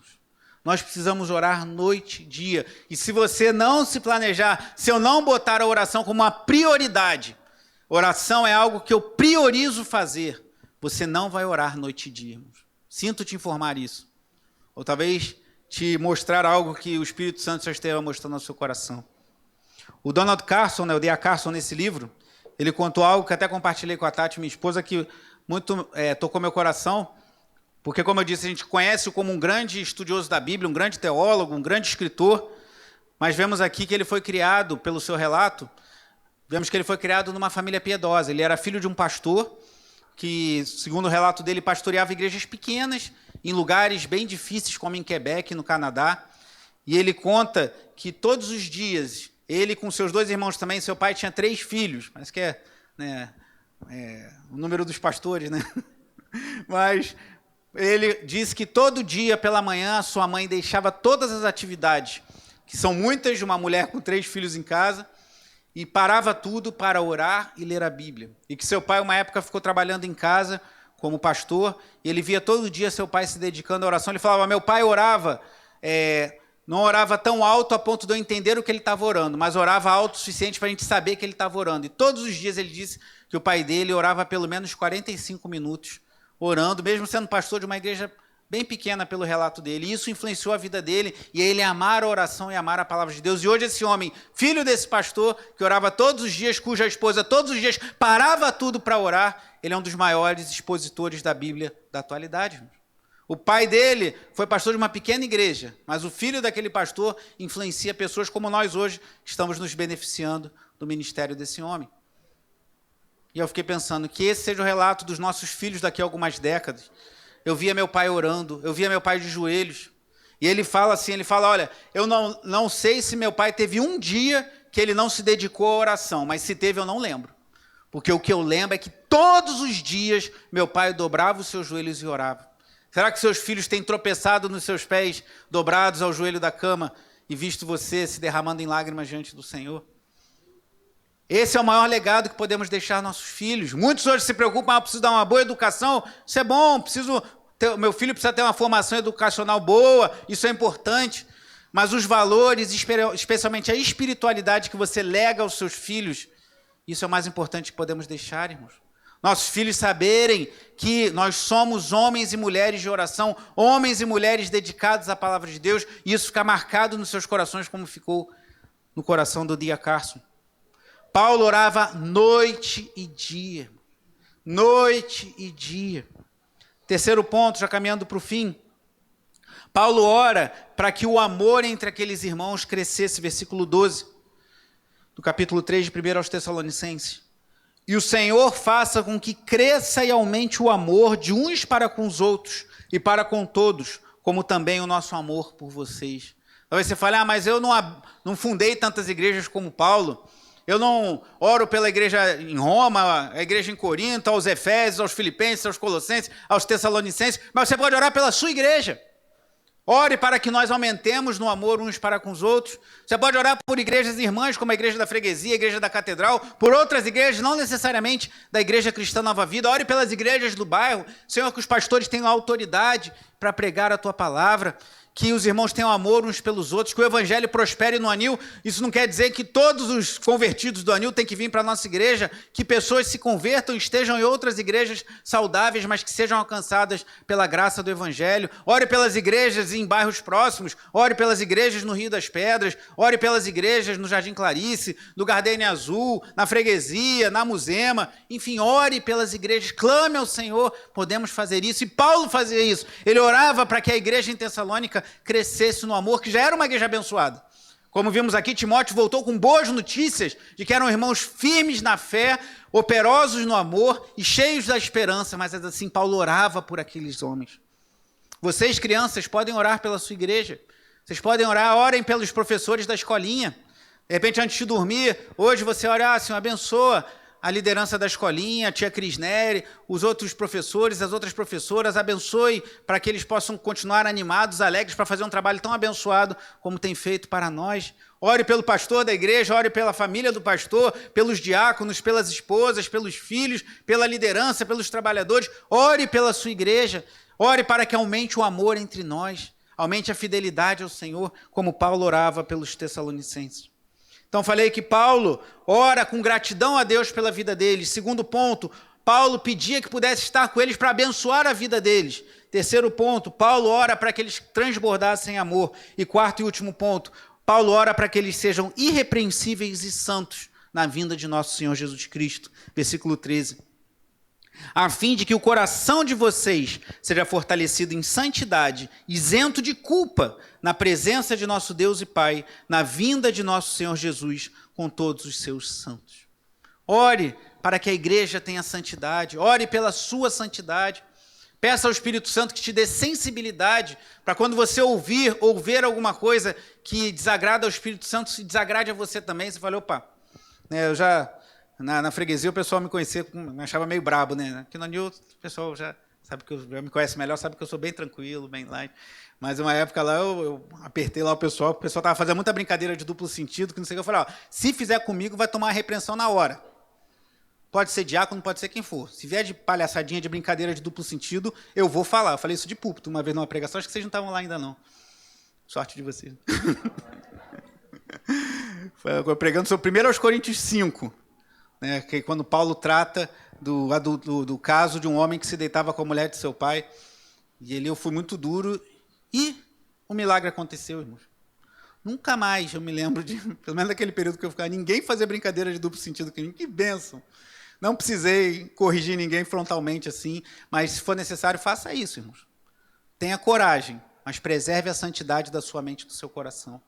S1: Nós precisamos orar noite e dia. E se você não se planejar, se eu não botar a oração como uma prioridade, oração é algo que eu priorizo fazer, você não vai orar noite e dia, irmãos. Sinto te informar isso. Ou talvez te mostrar algo que o Espírito Santo já esteja mostrando ao seu coração. O Donald Carson, o D.A. Carson, nesse livro, ele contou algo que até compartilhei com a Tati, minha esposa, que muito tocou meu coração, porque, como eu disse, a gente conhece-o como um grande estudioso da Bíblia, um grande teólogo, um grande escritor, mas vemos aqui que ele foi criado, pelo seu relato, vemos que ele foi criado numa família piedosa. Ele era filho de um pastor que, segundo o relato dele, pastoreava igrejas pequenas, em lugares bem difíceis, como em Quebec, no Canadá. E ele conta que todos os dias, ele com seus 2 irmãos também, seu pai tinha 3 filhos, mas que o número dos pastores, né? Mas ele disse que todo dia pela manhã a sua mãe deixava todas as atividades, que são muitas, de uma mulher com 3 filhos em casa, e parava tudo para orar e ler a Bíblia. E que seu pai, uma época, ficou trabalhando em casa como pastor, e ele via todo dia seu pai se dedicando à oração. Ele falava, meu pai orava, não orava tão alto a ponto de eu entender o que ele estava orando, mas orava alto o suficiente para a gente saber que ele estava orando. E todos os dias ele disse que o pai dele orava pelo menos 45 minutos, orando, mesmo sendo pastor de uma igreja bem pequena pelo relato dele. E isso influenciou a vida dele, e ele amar a oração e amar a palavra de Deus. E hoje esse homem, filho desse pastor, que orava todos os dias, cuja esposa todos os dias parava tudo para orar, ele é um dos maiores expositores da Bíblia da atualidade. O pai dele foi pastor de uma pequena igreja, mas o filho daquele pastor influencia pessoas como nós hoje estamos nos beneficiando do ministério desse homem. E eu fiquei pensando que esse seja o relato dos nossos filhos daqui a algumas décadas. Eu via meu pai orando, eu via meu pai de joelhos. E ele fala assim, olha, eu não sei se meu pai teve um dia que ele não se dedicou à oração, mas se teve eu não lembro. Porque o que eu lembro é que todos os dias meu pai dobrava os seus joelhos e orava. Será que seus filhos têm tropeçado nos seus pés, dobrados ao joelho da cama, e visto você se derramando em lágrimas diante do Senhor? Esse é o maior legado que podemos deixar nossos filhos. Muitos hoje se preocupam, preciso dar uma boa educação, isso é bom, meu filho precisa ter uma formação educacional boa, isso é importante. Mas os valores, especialmente a espiritualidade que você lega aos seus filhos, isso é o mais importante que podemos deixar, irmãos. Nossos filhos saberem que nós somos homens e mulheres de oração, homens e mulheres dedicados à palavra de Deus, e isso ficar marcado nos seus corações como ficou no coração do D.A. Carson. Paulo orava noite e dia. Noite e dia. Terceiro ponto, já caminhando para o fim. Paulo ora para que o amor entre aqueles irmãos crescesse. Versículo 12, do capítulo 3 de 1 aos Tessalonicenses. E o Senhor faça com que cresça e aumente o amor de uns para com os outros e para com todos, como também o nosso amor por vocês. Talvez você fale, mas eu não fundei tantas igrejas como Paulo. Eu não oro pela igreja em Roma, a igreja em Corinto, aos Efésios, aos Filipenses, aos Colossenses, aos Tessalonicenses, mas você pode orar pela sua igreja. Ore para que nós aumentemos no amor uns para com os outros. Você pode orar por igrejas irmãs, como a igreja da freguesia, a igreja da catedral, por outras igrejas, não necessariamente da igreja cristã Nova Vida. Ore pelas igrejas do bairro. Senhor, que os pastores tenham autoridade para pregar a tua palavra. Que os irmãos tenham amor uns pelos outros, que o evangelho prospere no anil. Isso não quer dizer que todos os convertidos do anil têm que vir para a nossa igreja, que pessoas se convertam e estejam em outras igrejas saudáveis, mas que sejam alcançadas pela graça do evangelho. Ore pelas igrejas em bairros próximos, ore pelas igrejas no Rio das Pedras, ore pelas igrejas no Jardim Clarice, no Gardenia Azul, na freguesia, na Muzema, enfim, ore pelas igrejas, clame ao Senhor, podemos fazer isso. E Paulo fazia isso, ele orava para que a igreja em Tessalônica crescesse no amor, que já era uma igreja abençoada. Como vimos aqui, Timóteo voltou com boas notícias de que eram irmãos firmes na fé, operosos no amor e cheios da esperança, mas assim, Paulo orava por aqueles homens. Vocês, crianças, podem orar pela sua igreja. Vocês podem orar, orem pelos professores da escolinha. De repente, antes de dormir, hoje você ora, Senhor, abençoa a liderança da escolinha, a tia Cris Neri, os outros professores, as outras professoras, abençoe para que eles possam continuar animados, alegres, para fazer um trabalho tão abençoado como tem feito para nós. Ore pelo pastor da igreja, ore pela família do pastor, pelos diáconos, pelas esposas, pelos filhos, pela liderança, pelos trabalhadores. Ore pela sua igreja, ore para que aumente o amor entre nós, aumente a fidelidade ao Senhor, como Paulo orava pelos Tessalonicenses. Então, falei que Paulo ora com gratidão a Deus pela vida deles. Segundo ponto, Paulo pedia que pudesse estar com eles para abençoar a vida deles. Terceiro ponto, Paulo ora para que eles transbordassem amor. E quarto e último ponto, Paulo ora para que eles sejam irrepreensíveis e santos na vinda de nosso Senhor Jesus Cristo. Versículo 13. A fim de que o coração de vocês seja fortalecido em santidade, isento de culpa, na presença de nosso Deus e Pai, na vinda de nosso Senhor Jesus, com todos os seus santos. Ore para que a igreja tenha santidade, ore pela sua santidade. Peça ao Espírito Santo que te dê sensibilidade para quando você ouvir ou ver alguma coisa que desagrada ao Espírito Santo, se desagrade a você também. Você fala, opa, né, eu já... Na freguesia o pessoal me conhecia, me achava meio brabo, né? Aqui na New, o pessoal já sabe que já me conhece melhor, sabe que eu sou bem tranquilo, bem light. Mas uma época lá eu apertei lá o pessoal estava fazendo muita brincadeira de duplo sentido, que não sei o que. Eu falei, ó, se fizer comigo vai tomar uma repreensão na hora. Pode ser diácono, pode ser quem for. Se vier de palhaçadinha, de brincadeira de duplo sentido, eu vou falar. Eu falei isso de púlpito uma vez numa pregação, acho que vocês não estavam lá ainda não. Sorte de vocês. Foi pregando sobre 1 Coríntios 5. Né, que quando Paulo trata do caso de um homem que se deitava com a mulher de seu pai, e eu fui muito duro, e o milagre aconteceu, irmãos. Nunca mais eu me lembro pelo menos naquele período que eu ficava, ninguém fazia brincadeira de duplo sentido comigo, que bênção. Não precisei corrigir ninguém frontalmente assim, mas se for necessário, faça isso, irmãos. Tenha coragem, mas preserve a santidade da sua mente e do seu coração.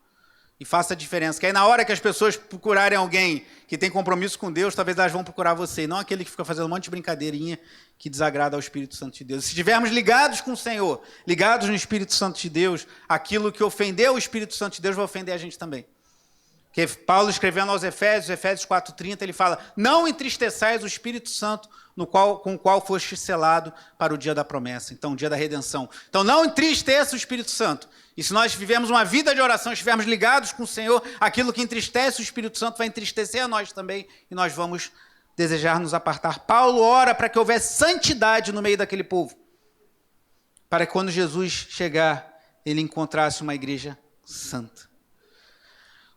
S1: E faça a diferença. Que aí na hora que as pessoas procurarem alguém que tem compromisso com Deus, talvez elas vão procurar você, e não aquele que fica fazendo um monte de brincadeirinha que desagrada ao Espírito Santo de Deus. Se estivermos ligados com o Senhor, ligados no Espírito Santo de Deus, aquilo que ofendeu o Espírito Santo de Deus vai ofender a gente também. Que Paulo escrevendo aos Efésios 4:30, ele fala, não entristeçais o Espírito Santo com o qual foste selado para o dia da promessa, então o dia da redenção. Então não entristeça o Espírito Santo. E se nós vivemos uma vida de oração, estivermos ligados com o Senhor, aquilo que entristece o Espírito Santo vai entristecer a nós também, e nós vamos desejar nos apartar. Paulo ora para que houvesse santidade no meio daquele povo, para que quando Jesus chegar, ele encontrasse uma igreja santa.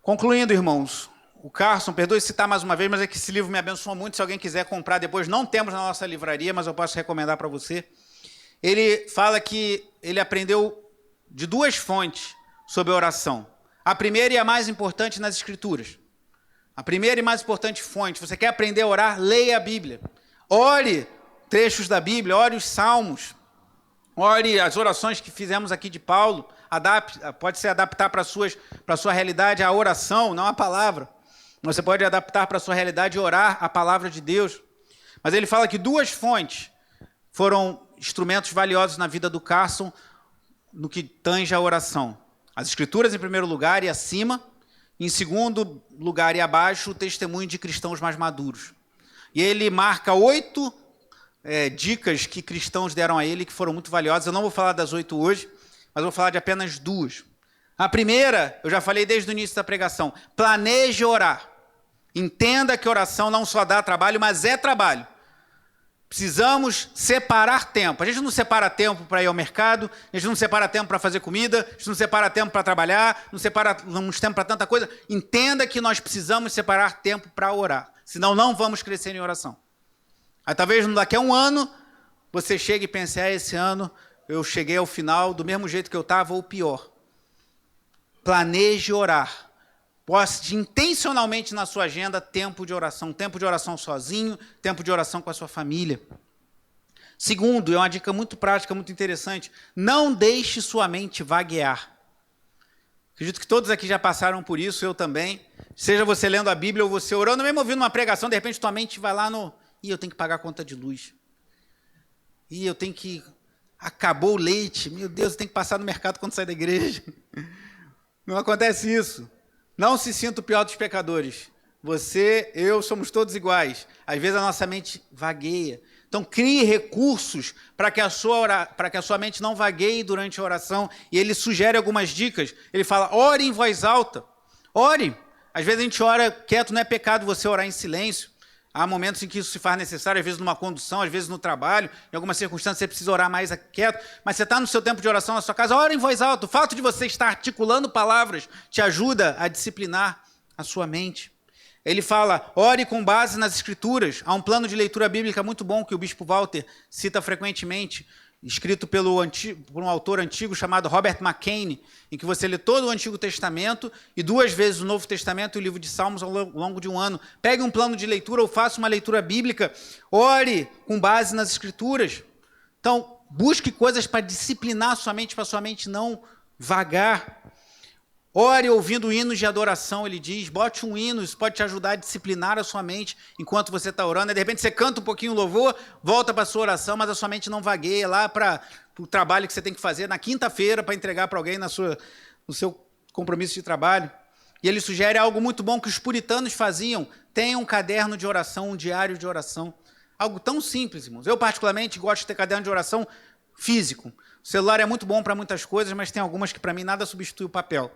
S1: Concluindo, irmãos, o Carson, perdoe citar mais uma vez, mas é que esse livro me abençoou muito. Se alguém quiser comprar depois, não temos na nossa livraria, mas eu posso recomendar para você. Ele fala que ele aprendeu de duas fontes sobre a oração. A primeira e a mais importante nas Escrituras. A primeira e mais importante fonte. Você quer aprender a orar? Leia a Bíblia. Ore trechos da Bíblia, ore os Salmos. Ore as orações que fizemos aqui de Paulo. Pode ser adaptar para a sua realidade a oração, não a palavra. Você pode adaptar para a sua realidade e orar a palavra de Deus. Mas ele fala que duas fontes foram instrumentos valiosos na vida do Carson no que tange a oração. As Escrituras em primeiro lugar e acima. Em segundo lugar e abaixo, o testemunho de cristãos mais maduros. E ele marca 8 dicas que cristãos deram a ele que foram muito valiosas. Eu não vou falar das 8 hoje, mas vou falar de apenas 2. A primeira, eu já falei desde o início da pregação, planeje orar. Entenda que oração não só dá trabalho, mas é trabalho. Precisamos separar tempo. A gente não separa tempo para ir ao mercado, a gente não separa tempo para fazer comida, a gente não separa tempo para trabalhar, não separamos tempo para tanta coisa. Entenda que nós precisamos separar tempo para orar, senão não vamos crescer em oração. Aí talvez daqui a um ano, você chegue e pense, esse ano eu cheguei ao final do mesmo jeito que eu estava ou pior. Planeje orar. Poste intencionalmente na sua agenda tempo de oração sozinho, tempo de oração com a sua família. Segundo, é uma dica muito prática, muito interessante, não deixe sua mente vaguear. Acredito que todos aqui já passaram por isso, eu também. Seja você lendo a Bíblia ou você orando, mesmo ouvindo uma pregação, de repente tua mente vai lá no... eu tenho que pagar a conta de luz. Eu tenho que... acabou o leite. Meu Deus, eu tenho que passar no mercado quando sair da igreja. Não acontece isso. Não se sinta o pior dos pecadores. Você, eu, somos todos iguais. Às vezes a nossa mente vagueia. Então, crie recursos para que a sua mente não vagueie durante a oração. E ele sugere algumas dicas. Ele fala, ore em voz alta. Ore. Às vezes a gente ora quieto, não é pecado você orar em silêncio. Há momentos em que isso se faz necessário, às vezes numa condução, às vezes no trabalho, em algumas circunstâncias você precisa orar mais quieto, mas você está no seu tempo de oração na sua casa, ora em voz alta. O fato de você estar articulando palavras te ajuda a disciplinar a sua mente. Ele fala, ore com base nas Escrituras. Há um plano de leitura bíblica muito bom que o bispo Walter cita frequentemente, escrito por um autor antigo chamado Robert McCain, em que você lê todo o Antigo Testamento e 2 vezes o Novo Testamento e o livro de Salmos ao longo de um ano. Pegue um plano de leitura ou faça uma leitura bíblica, ore com base nas Escrituras. Então, busque coisas para disciplinar sua mente, para sua mente não vagar. Ore ouvindo hinos de adoração, ele diz, bote um hino, isso pode te ajudar a disciplinar a sua mente enquanto você está orando. E de repente você canta um pouquinho o louvor, volta para a sua oração, mas a sua mente não vagueia lá para o trabalho que você tem que fazer na quinta-feira para entregar para alguém no seu compromisso de trabalho. E ele sugere algo muito bom que os puritanos faziam, tenha um caderno de oração, um diário de oração. Algo tão simples, irmãos. Eu particularmente gosto de ter caderno de oração físico. O celular é muito bom para muitas coisas, mas tem algumas que para mim nada substitui o papel.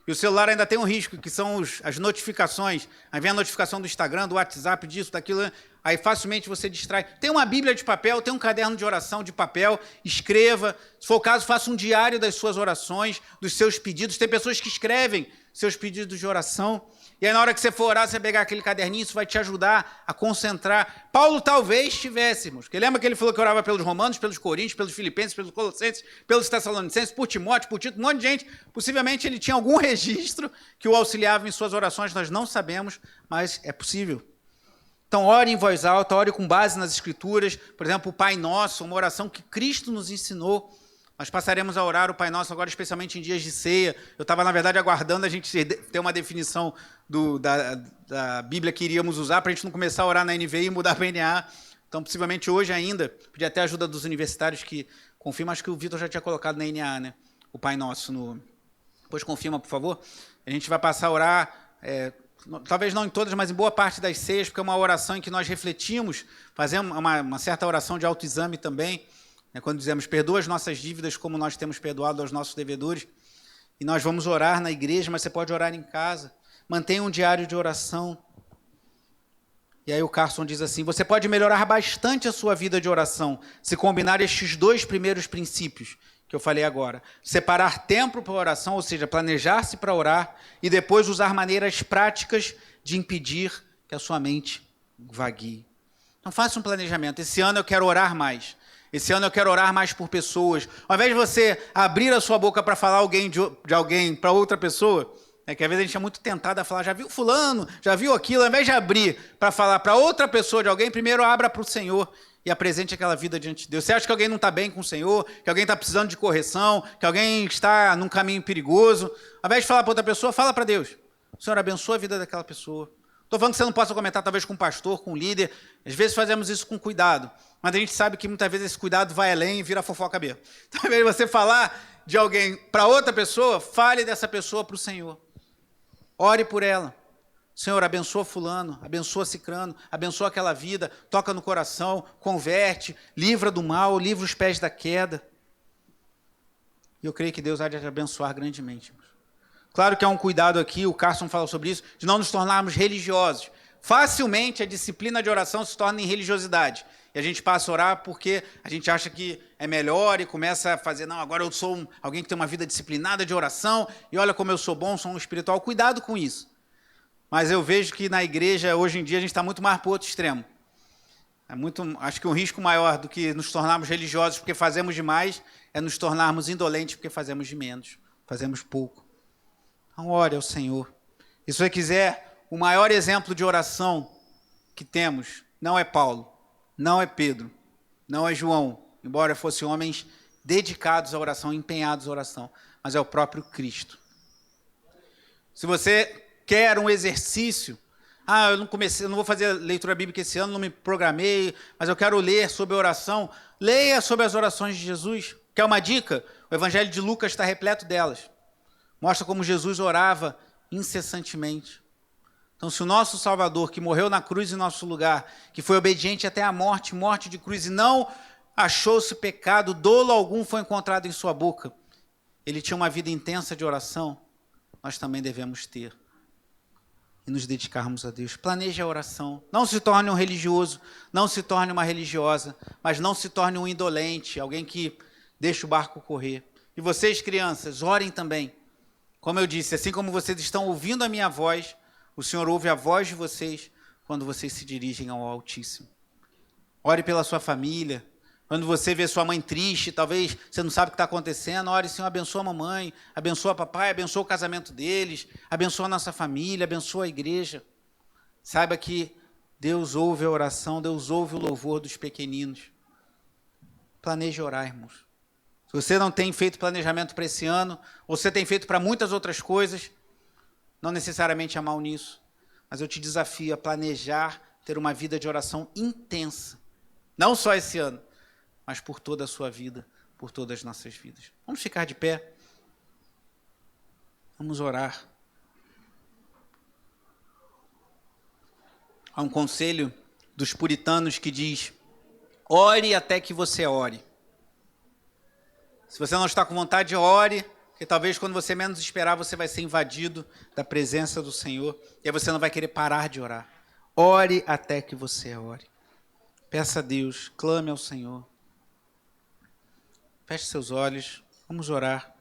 S1: E o celular ainda tem um risco, que são as notificações. Aí vem a notificação do Instagram, do WhatsApp, disso, daquilo. Aí facilmente você distrai. Tem uma Bíblia de papel, tem um caderno de oração de papel. Escreva. Se for o caso, faça um diário das suas orações, dos seus pedidos. Tem pessoas que escrevem seus pedidos de oração. E aí, na hora que você for orar, você pegar aquele caderninho, isso vai te ajudar a concentrar. Paulo talvez tivéssemos. Porque lembra que ele falou que orava pelos romanos, pelos coríntios, pelos filipenses, pelos colossenses, pelos tessalonicenses, por Timóteo, por Tito, um monte de gente. Possivelmente ele tinha algum registro que o auxiliava em suas orações. Nós não sabemos, mas é possível. Então, ore em voz alta, ore com base nas Escrituras. Por exemplo, o Pai Nosso, uma oração que Cristo nos ensinou. Nós passaremos a orar o Pai Nosso agora, especialmente em dias de ceia. Eu estava, na verdade, aguardando a gente ter uma definição da Bíblia que iríamos usar para a gente não começar a orar na NVI e mudar para a NA. Então, possivelmente hoje ainda, pedir até a ajuda dos universitários que confirmam, acho que o Vitor já tinha colocado na NA, né? O Pai Nosso. Depois confirma, por favor. A gente vai passar a orar, talvez não em todas, mas em boa parte das ceias, porque é uma oração em que nós refletimos, fazemos uma certa oração de autoexame também, quando dizemos, perdoa as nossas dívidas como nós temos perdoado aos nossos devedores. E nós vamos orar na igreja, mas você pode orar em casa. Mantenha um diário de oração. E aí o Carson diz assim, você pode melhorar bastante a sua vida de oração se combinar estes 2 primeiros princípios que eu falei agora. Separar tempo para oração, ou seja, planejar-se para orar, e depois usar maneiras práticas de impedir que a sua mente vagueie. Então faça um planejamento. Esse ano eu quero orar mais. Esse ano eu quero orar mais por pessoas. Ao invés de você abrir a sua boca para falar de alguém para outra pessoa, que às vezes a gente é muito tentado a falar, já viu fulano, já viu aquilo, ao invés de abrir para falar para outra pessoa de alguém, primeiro abra para o Senhor e apresente aquela vida diante de Deus. Você acha que alguém não está bem com o Senhor, que alguém está precisando de correção, que alguém está num caminho perigoso, ao invés de falar para outra pessoa, fala para Deus. O Senhor abençoa a vida daquela pessoa. Estou falando que você não possa comentar talvez com um pastor, com um líder. Às vezes fazemos isso com cuidado, mas a gente sabe que muitas vezes esse cuidado vai além e vira fofoca mesmo. Então, ao invés de você falar de alguém para outra pessoa, fale dessa pessoa para o Senhor. Ore por ela. Senhor, abençoa fulano, abençoa cicrano, abençoa aquela vida, toca no coração, converte, livra do mal, livra os pés da queda. E eu creio que Deus há de abençoar grandemente. Claro que há um cuidado aqui, o Carson fala sobre isso, de não nos tornarmos religiosos. Facilmente a disciplina de oração se torna em religiosidade. E a gente passa a orar porque a gente acha que é melhor e começa a fazer, não, agora eu sou alguém que tem uma vida disciplinada de oração e olha como eu sou bom, sou um espiritual. Cuidado com isso. Mas eu vejo que na igreja, hoje em dia, a gente está muito mais para o outro extremo. Acho que um risco maior do que nos tornarmos religiosos porque fazemos demais é nos tornarmos indolentes porque fazemos de menos, fazemos pouco. Então, ore ao Senhor. E se você quiser, o maior exemplo de oração que temos não é Paulo, não é Pedro, não é João, embora fossem homens dedicados à oração, empenhados à oração, mas é o próprio Cristo. Se você quer um exercício, eu não vou fazer leitura bíblica esse ano, não me programei, mas eu quero ler sobre a oração, leia sobre as orações de Jesus. Quer uma dica? O Evangelho de Lucas está repleto delas. Mostra como Jesus orava incessantemente. Então, se o nosso Salvador, que morreu na cruz em nosso lugar, que foi obediente até a morte, morte de cruz, e não achou-se pecado, dolo algum foi encontrado em sua boca, ele tinha uma vida intensa de oração, nós também devemos ter. E nos dedicarmos a Deus. Planeje a oração. Não se torne um religioso, não se torne uma religiosa, mas não se torne um indolente, alguém que deixa o barco correr. E vocês, crianças, orem também. Como eu disse, assim como vocês estão ouvindo a minha voz, o Senhor ouve a voz de vocês quando vocês se dirigem ao Altíssimo. Ore pela sua família. Quando você vê sua mãe triste, talvez você não sabe o que está acontecendo, ore, Senhor, abençoa a mamãe, abençoa papai, abençoa o casamento deles, abençoa a nossa família, abençoa a igreja. Saiba que Deus ouve a oração, Deus ouve o louvor dos pequeninos. Planeje orar, irmãos. Se você não tem feito planejamento para esse ano, ou você tem feito para muitas outras coisas, não necessariamente há mal nisso, mas eu te desafio a planejar, ter uma vida de oração intensa. Não só esse ano, mas por toda a sua vida, por todas as nossas vidas. Vamos ficar de pé. Vamos orar. Há um conselho dos puritanos que diz: ore até que você ore. Se você não está com vontade, ore, porque talvez quando você menos esperar, você vai ser invadido da presença do Senhor, e aí você não vai querer parar de orar. Ore até que você ore. Peça a Deus, clame ao Senhor. Feche seus olhos, vamos orar.